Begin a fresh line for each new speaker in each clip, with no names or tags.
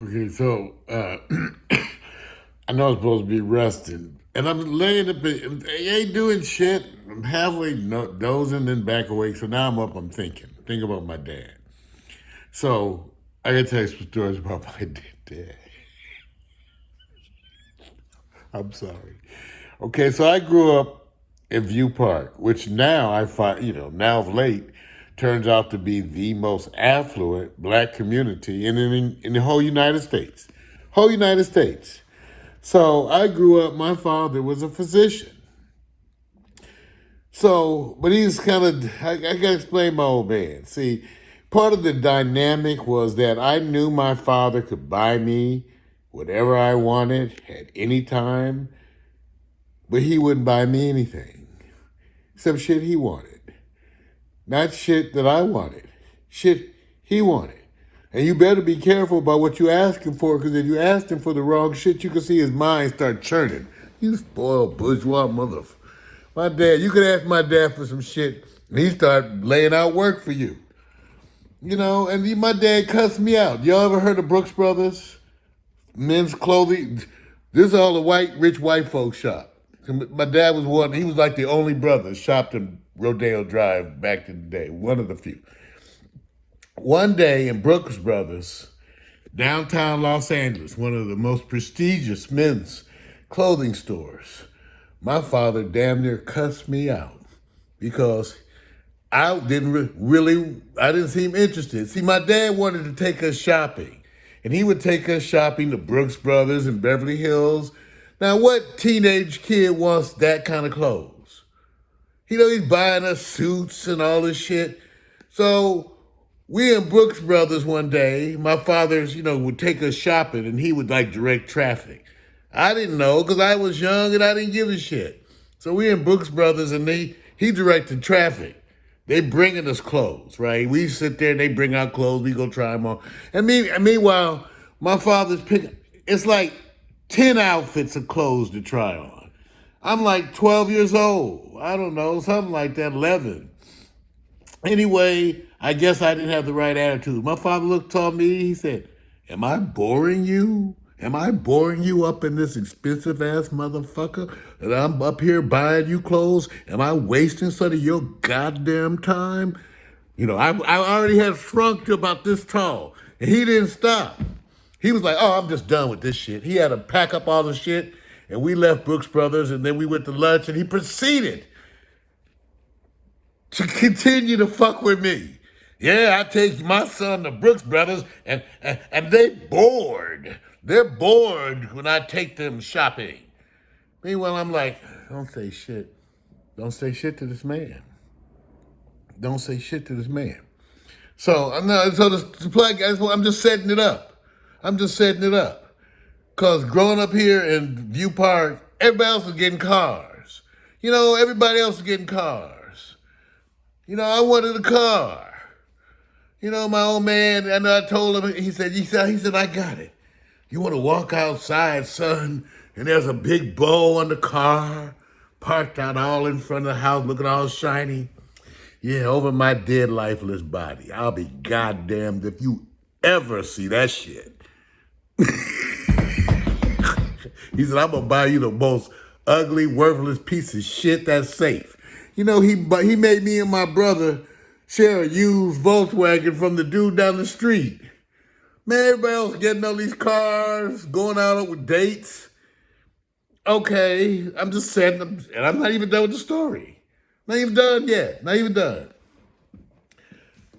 Okay, so I know I'm supposed to be resting, and I'm laying up. I ain't doing shit. I'm halfway dozing, then back awake. So now I'm up. I'm thinking about my dad. So I gotta tell you some stories about my dad. I'm sorry. Okay, so I grew up in View Park, which now I find, now of late, turns out to be the most affluent black community in the whole United States. Whole United States. So I grew up, my father was a physician. So, but he's kind of, I got to explain my old man. See, part of the dynamic was that I knew my father could buy me whatever I wanted at any time, but he wouldn't buy me anything except shit he wanted. Not shit that I wanted, shit he wanted. And you better be careful about what you ask him for, because if you ask him for the wrong shit, you can see his mind start churning. You spoiled bourgeois motherfucker. My dad, you could ask my dad for some shit, and he start laying out work for you. My dad cussed me out. Y'all ever heard of Brooks Brothers? Men's clothing? This is all the rich white folks shop. My dad was one, he was like the only brother shopped in Rodeo Drive back in the day, one of the few. One day in Brooks Brothers, downtown Los Angeles, one of the most prestigious men's clothing stores, my father damn near cussed me out because I didn't seem interested. See, my dad wanted to take us shopping, and he would take us shopping to Brooks Brothers in Beverly Hills. Now, what teenage kid wants that kind of clothes? He's buying us suits and all this shit. So we in Brooks Brothers one day, my father's, would take us shopping and he would like direct traffic. I didn't know because I was young and I didn't give a shit. So we in Brooks Brothers and he directed traffic. They bringing us clothes, right? We sit there and they bring out clothes, we go try them on. And meanwhile, my father's picking, it's like 10 outfits of clothes to try on. I'm like 12 years old. I don't know, something like that, 11. Anyway, I guess I didn't have the right attitude. My father looked at me, he said, "Am I boring you? Am I boring you up in this expensive ass motherfucker? And I'm up here buying you clothes? Am I wasting some of your goddamn time?" I already had shrunk to about this tall, and he didn't stop. He was like, "Oh, I'm just done with this shit." He had to pack up all the shit, and we left Brooks Brothers, and then we went to lunch, and he proceeded to continue to fuck with me. Yeah, I take my son to Brooks Brothers, and they bored. They're bored when I take them shopping. Meanwhile, I'm like, don't say shit. Don't say shit to this man. Don't say shit to this man. So I'm not. So the play, guys. I'm just setting it up. I'm just setting it up. Cause growing up here in View Park, everybody else was getting cars. Everybody else was getting cars. I wanted a car. My old man, I know I told him, he said, "I got it. You want to walk outside, son, and there's a big bow on the car, parked out all in front of the house, looking all shiny. Yeah, over my dead, lifeless body. I'll be goddamned if you ever see that shit." He said, "I'm going to buy you the most ugly, worthless piece of shit that's safe." He made me and my brother share a used Volkswagen from the dude down the street. Man, everybody else getting all these cars, going out with dates. Okay, I'm just saying, and I'm not even done with the story. Not even done yet. Not even done.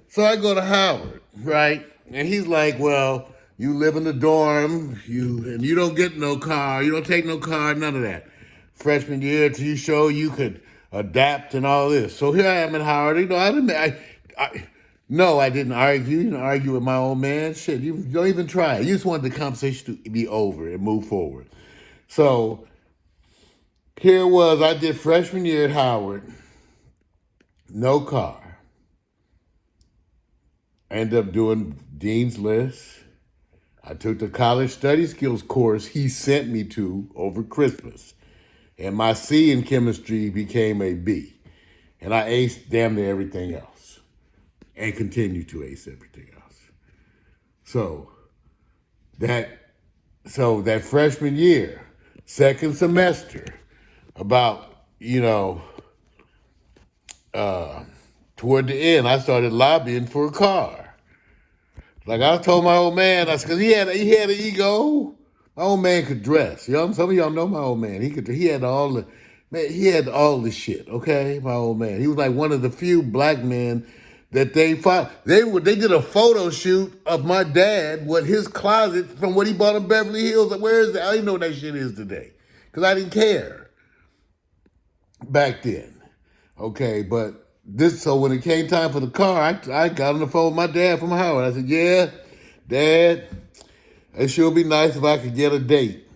So I go to Howard, right? And he's like, "Well, you live in the dorm, you don't get no car, you don't take no car, none of that. Freshman year till you show you could adapt and all this." So here I am at Howard. No, I didn't argue. You didn't argue with my old man. Shit, you don't even try. You just wanted the conversation to be over and move forward. So here was, I did freshman year at Howard, no car. I ended up doing Dean's List. I took the college study skills course he sent me to over Christmas. And my C in chemistry became a B. And I aced damn near everything else. And continue to ace everything else. So That that freshman year, second semester, about toward the end, I started lobbying for a car. Like I told my old man, I said, cause he had an ego. My old man could dress. Some of y'all know my old man. He had all the man. He had all the shit. Okay, my old man. He was like one of the few black men that they fought. They did a photo shoot of my dad with his closet from what he bought in Beverly Hills. Where is that? I don't even know what that shit is today, cause I didn't care back then. Okay, but so when it came time for the car, I got on the phone with my dad from Howard. I said, "Yeah, Dad, it sure be nice if I could get a date.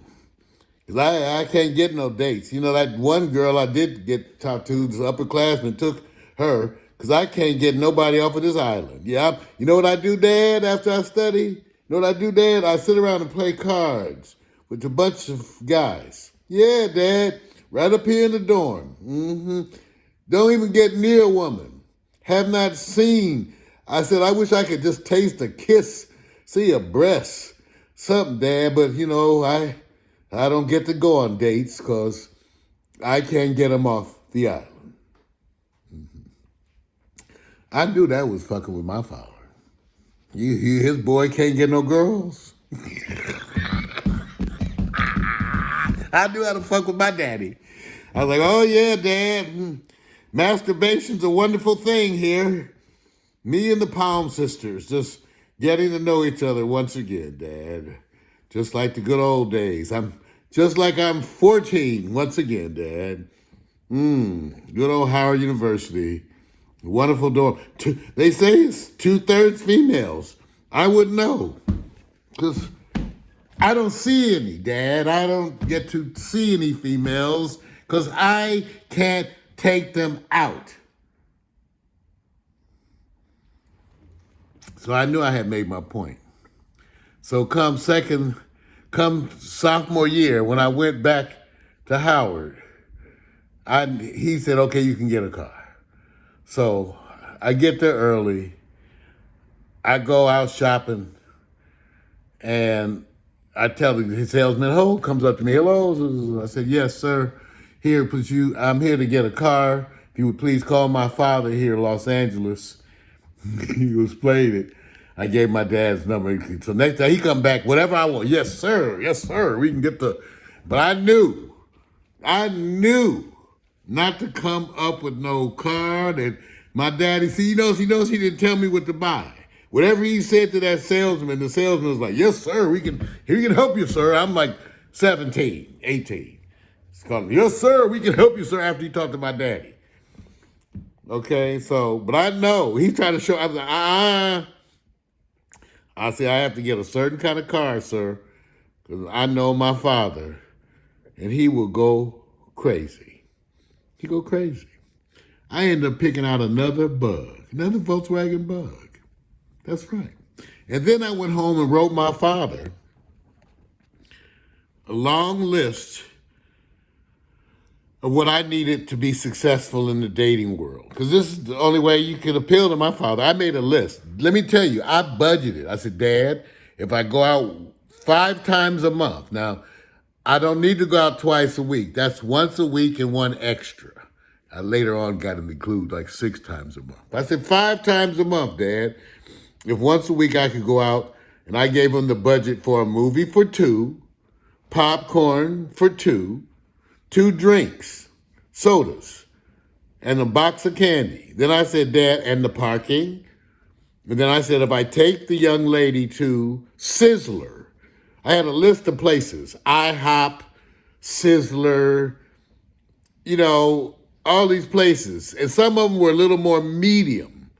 Because I can't get no dates. You know, that one girl I did get talked to, the upperclassman, took her because I can't get nobody off of this island. Yeah, you know what I do, Dad, after I study? You know what I do, Dad? I sit around and play cards with a bunch of guys. Yeah, Dad, right up here in the dorm. Don't even get near a woman. Have not seen. I said, I wish I could just taste a kiss, see a breast, something, Dad, but I don't get to go on dates because I can't get them off the island. I knew that was fucking with my father. His boy can't get no girls. I knew how to fuck with my daddy. I was like, oh yeah, Dad, masturbation's a wonderful thing here. Me and the Palm sisters just getting to know each other once again, Dad. Just like the good old days. I'm 14 once again, Dad. Good old Howard University. Wonderful dorm. They say it's 2/3 females. I wouldn't know. Because I don't see any, Dad. I don't get to see any females because I can't take them out. So I knew I had made my point. So come sophomore year, when I went back to Howard, he said, okay, you can get a car. So I get there early. I go out shopping, and I tell the salesman, comes up to me, hello. I said, yes, sir. I'm here to get a car. If you would please call my father here in Los Angeles. He explained it. I gave my dad's number. So next time he come back, whatever I want, yes, sir, we can get but I knew not to come up with no card. And my daddy, he knows he didn't tell me what to buy. Whatever he said to that salesman, the salesman was like, yes, sir, we can help you, sir. I'm like 17, 18. He's calling me, yes, sir, we can help you, sir, after he talked to my daddy. Okay, but I know, he's trying to show, I was like, I say, I have to get a certain kind of car, sir, because I know my father, and he will go crazy. He go crazy. I end up picking out another Volkswagen Bug. That's right. And then I went home and wrote my father a long list of what I needed to be successful in the dating world. Because this is the only way you can appeal to my father. I made a list. Let me tell you, I budgeted. I said, Dad, if I go out 5 times a month, now, I don't need to go out twice a week. That's once a week and one extra. I later on got to include like 6 times a month. I said 5 times a month, Dad. If once a week I could go out, and I gave him the budget for a movie for 2, popcorn for 2 drinks, sodas, and a box of candy. Then I said, Dad, and the parking. And then I said, if I take the young lady to Sizzler, I had a list of places, IHOP, Sizzler, all these places. And some of them were a little more medium,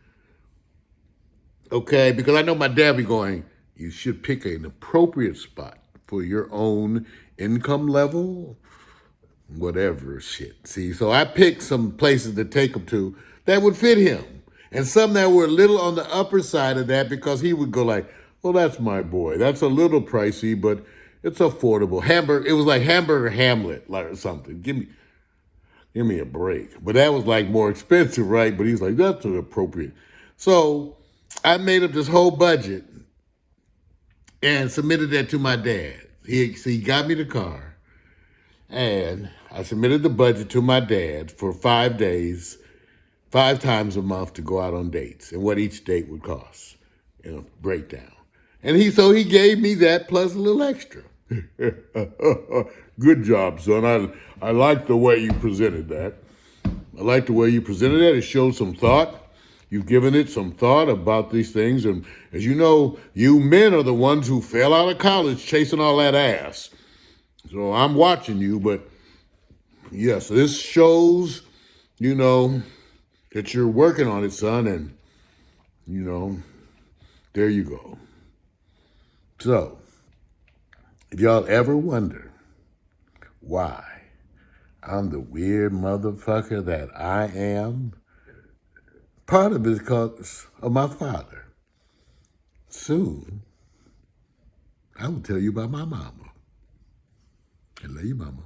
okay? Because I know my dad be going, you should pick an appropriate spot for your own income level, whatever shit. See, so I picked some places to take him to that would fit him. And some that were a little on the upper side of that because he would go like, well, that's my boy. That's a little pricey, but it's affordable. It was like Hamburger Hamlet or something. Give me a break. But that was like more expensive, right? But he's like, that's appropriate. So I made up this whole budget. and submitted that to my dad. He got me the car, and I submitted the budget to my dad for 5 days, 5 times a month to go out on dates and what each date would cost, breakdown. And he gave me that plus a little extra. Good job, son. I like the way you presented that. I like the way you presented it. It showed some thought. You've given it some thought about these things. And as you know, you men are the ones who fell out of college chasing all that ass. So I'm watching you, but yes, this shows, that you're working on it, son. And, there you go. So, if y'all ever wonder why I'm the weird motherfucker that I am, part of it is because of my father. Soon, I will tell you about my mama. I love you, mama.